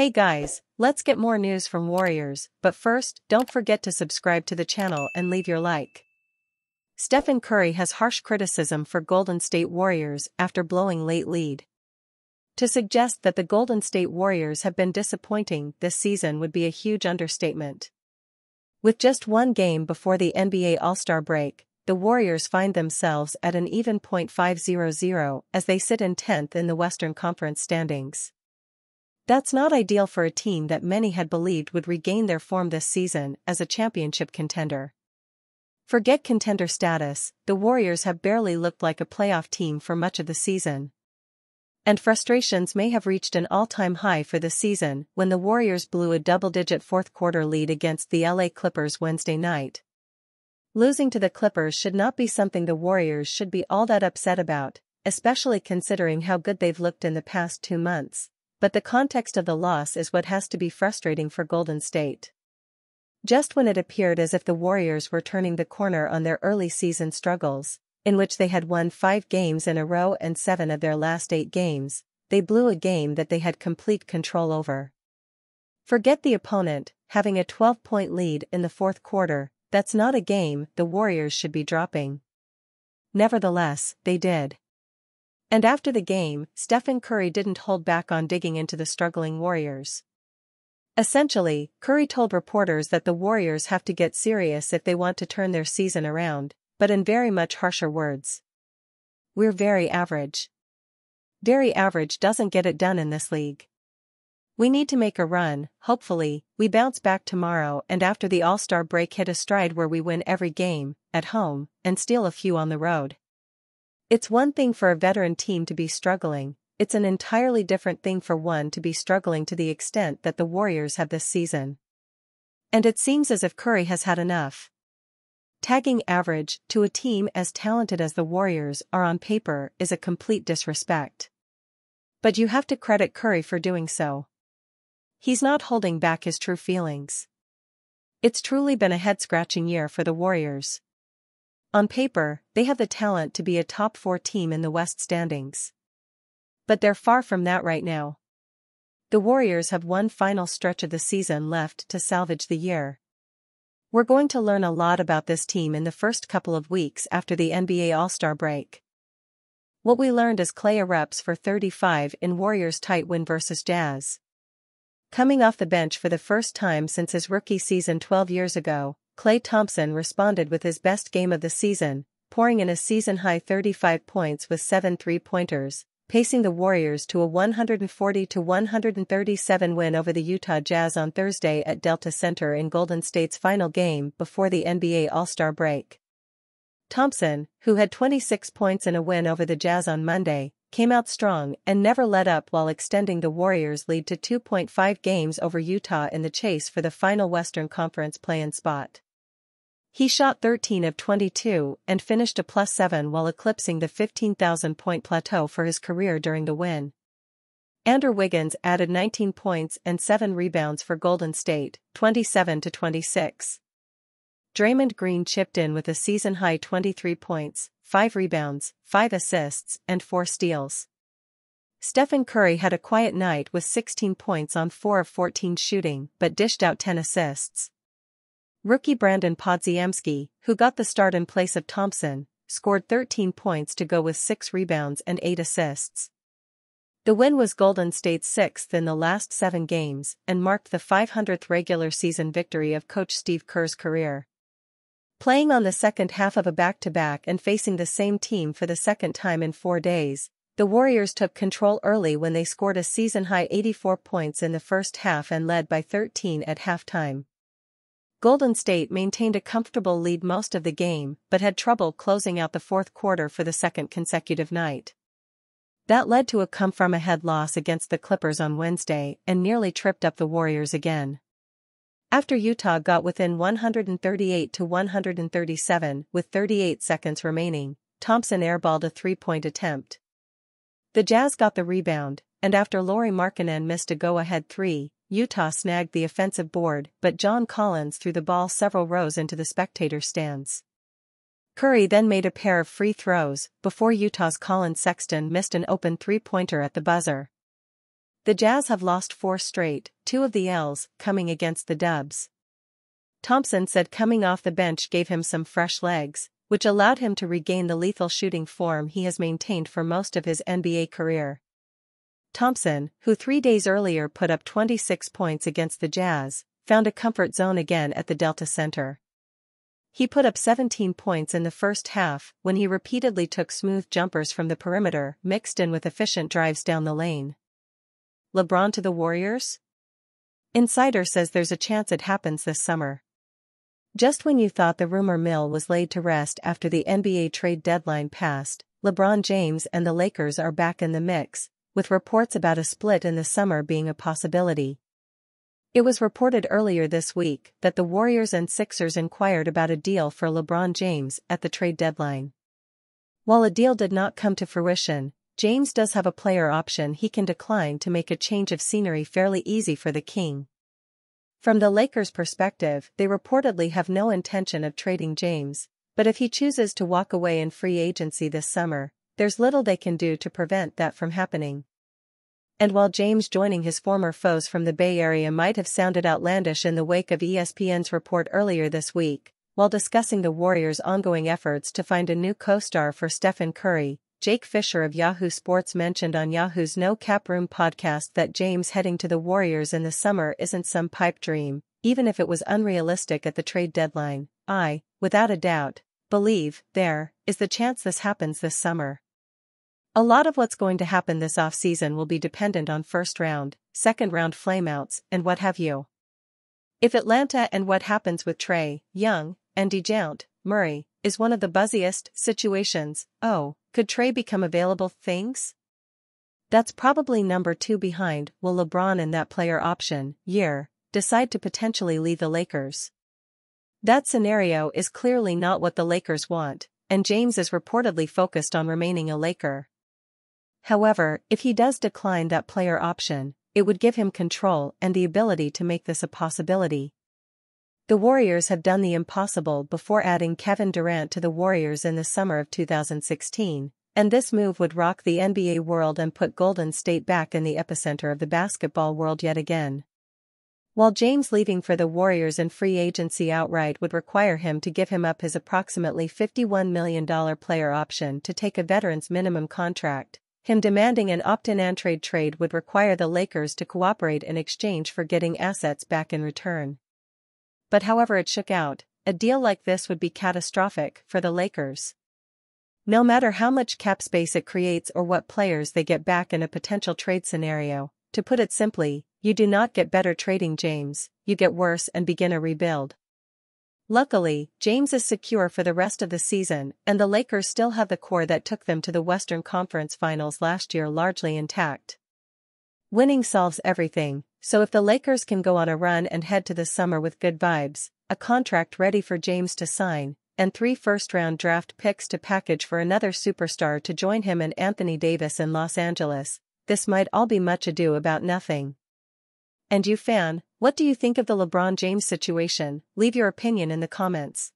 Hey guys, let's get more news from Warriors, but first, don't forget to subscribe to the channel and leave your like. Stephen Curry has harsh criticism for Golden State Warriors after blowing late lead. To suggest that the Golden State Warriors have been disappointing this season would be a huge understatement. With just one game before the NBA All-Star break, the Warriors find themselves at an even .500 as they sit in 10th in the Western Conference standings. That's not ideal for a team that many had believed would regain their form this season as a championship contender. Forget contender status, the Warriors have barely looked like a playoff team for much of the season. And frustrations may have reached an all-time high for the season when the Warriors blew a double-digit fourth-quarter lead against the LA Clippers Wednesday night. Losing to the Clippers should not be something the Warriors should be all that upset about, especially considering how good they've looked in the past 2 months. But the context of the loss is what has to be frustrating for Golden State. Just when it appeared as if the Warriors were turning the corner on their early season struggles, in which they had won 5 games in a row and 7 of their last 8 games, they blew a game that they had complete control over. Forget the opponent, having a 12-point lead in the fourth quarter, that's not a game the Warriors should be dropping. Nevertheless, they did. And after the game, Stephen Curry didn't hold back on digging into the struggling Warriors. Essentially, Curry told reporters that the Warriors have to get serious if they want to turn their season around, but in very much harsher words. We're very average. Very average doesn't get it done in this league. We need to make a run, hopefully, we bounce back tomorrow and after the All-Star break hit a stride where we win every game, at home, and steal a few on the road. It's one thing for a veteran team to be struggling, it's an entirely different thing for one to be struggling to the extent that the Warriors have this season. And it seems as if Curry has had enough. Tagging average to a team as talented as the Warriors are on paper is a complete disrespect. But you have to credit Curry for doing so. He's not holding back his true feelings. It's truly been a head-scratching year for the Warriors. On paper, they have the talent to be a top 4 team in the West standings. But they're far from that right now. The Warriors have one final stretch of the season left to salvage the year. We're going to learn a lot about this team in the first couple of weeks after the NBA All-Star break. What we learned as Klay erupts for 35 in Warriors' tight win versus Jazz. Coming off the bench for the first time since his rookie season 12 years ago, Klay Thompson responded with his best game of the season, pouring in a season-high 35 points with 7 three-pointers, pacing the Warriors to a 140-137 win over the Utah Jazz on Thursday at Delta Center in Golden State's final game before the NBA All-Star break. Thompson, who had 26 points in a win over the Jazz on Monday, came out strong and never let up while extending the Warriors' lead to 2.5 games over Utah in the chase for the final Western Conference play-in spot. He shot 13 of 22 and finished a +7 while eclipsing the 15,000-point plateau for his career during the win. Andrew Wiggins added 19 points and 7 rebounds for Golden State, 27-26. Draymond Green chipped in with a season-high 23 points, 5 rebounds, 5 assists, and 4 steals. Stephen Curry had a quiet night with 16 points on 4 of 14 shooting but dished out 10 assists. Rookie Brandon Podziemski, who got the start in place of Thompson, scored 13 points to go with 6 rebounds and 8 assists. The win was Golden State's 6th in the last 7 games and marked the 500th regular season victory of Coach Steve Kerr's career. Playing on the second half of a back-to-back and facing the same team for the second time in 4 days, the Warriors took control early when they scored a season-high 84 points in the first half and led by 13 at halftime. Golden State maintained a comfortable lead most of the game but had trouble closing out the fourth quarter for the second consecutive night. That led to a come-from-ahead loss against the Clippers on Wednesday and nearly tripped up the Warriors again. After Utah got within 138-137 with 38 seconds remaining, Thompson airballed a 3-point attempt. The Jazz got the rebound, and after Lauri Markkanen missed a go-ahead 3, Utah snagged the offensive board but John Collins threw the ball several rows into the spectator stands. Curry then made a pair of free throws before Utah's Colin Sexton missed an open 3-pointer at the buzzer. The Jazz have lost 4 straight, 2 of the L's coming against the Dubs. Thompson said coming off the bench gave him some fresh legs, which allowed him to regain the lethal shooting form he has maintained for most of his NBA career. Thompson, who 3 days earlier put up 26 points against the Jazz, found a comfort zone again at the Delta Center. He put up 17 points in the first half when he repeatedly took smooth jumpers from the perimeter mixed in with efficient drives down the lane. LeBron to the Warriors? Insider says there's a chance it happens this summer. Just when you thought the rumor mill was laid to rest after the NBA trade deadline passed, LeBron James and the Lakers are back in the mix, with reports about a split in the summer being a possibility. It was reported earlier this week that the Warriors and Sixers inquired about a deal for LeBron James at the trade deadline. While a deal did not come to fruition, James does have a player option he can decline to make a change of scenery fairly easy for the King. From the Lakers' perspective, they reportedly have no intention of trading James, but if he chooses to walk away in free agency this summer, there's little they can do to prevent that from happening. And while James joining his former foes from the Bay Area might have sounded outlandish in the wake of ESPN's report earlier this week, while discussing the Warriors' ongoing efforts to find a new co-star for Stephen Curry, Jake Fisher of Yahoo Sports mentioned on Yahoo's No Cap Room podcast that James heading to the Warriors in the summer isn't some pipe dream, even if it was unrealistic at the trade deadline. Without a doubt, believe there is the chance this happens this summer. A lot of what's going to happen this offseason will be dependent on first-round, second-round flameouts, and what have you. If Atlanta and what happens with Trae Young and DeJounte Murray is one of the buzziest situations, could Trae become available things? That's probably number 2 behind will LeBron in that player option year decide to potentially leave the Lakers. That scenario is clearly not what the Lakers want, and James is reportedly focused on remaining a Laker. However, if he does decline that player option, it would give him control and the ability to make this a possibility. The Warriors have done the impossible before adding Kevin Durant to the Warriors in the summer of 2016, and this move would rock the NBA world and put Golden State back in the epicenter of the basketball world yet again. While James leaving for the Warriors in free agency outright would require him to give him up his approximately $51 million player option to take a veteran's minimum contract, him demanding an opt-in and trade would require the Lakers to cooperate in exchange for getting assets back in return. But however it shook out, a deal like this would be catastrophic for the Lakers. No matter how much cap space it creates or what players they get back in a potential trade scenario, to put it simply, you do not get better trading James, you get worse and begin a rebuild. Luckily, James is secure for the rest of the season, and the Lakers still have the core that took them to the Western Conference Finals last year largely intact. Winning solves everything, so if the Lakers can go on a run and head to the summer with good vibes, a contract ready for James to sign, and 3 first-round draft picks to package for another superstar to join him and Anthony Davis in Los Angeles, this might all be much ado about nothing. And you fan, what do you think of the LeBron James situation? Leave your opinion in the comments.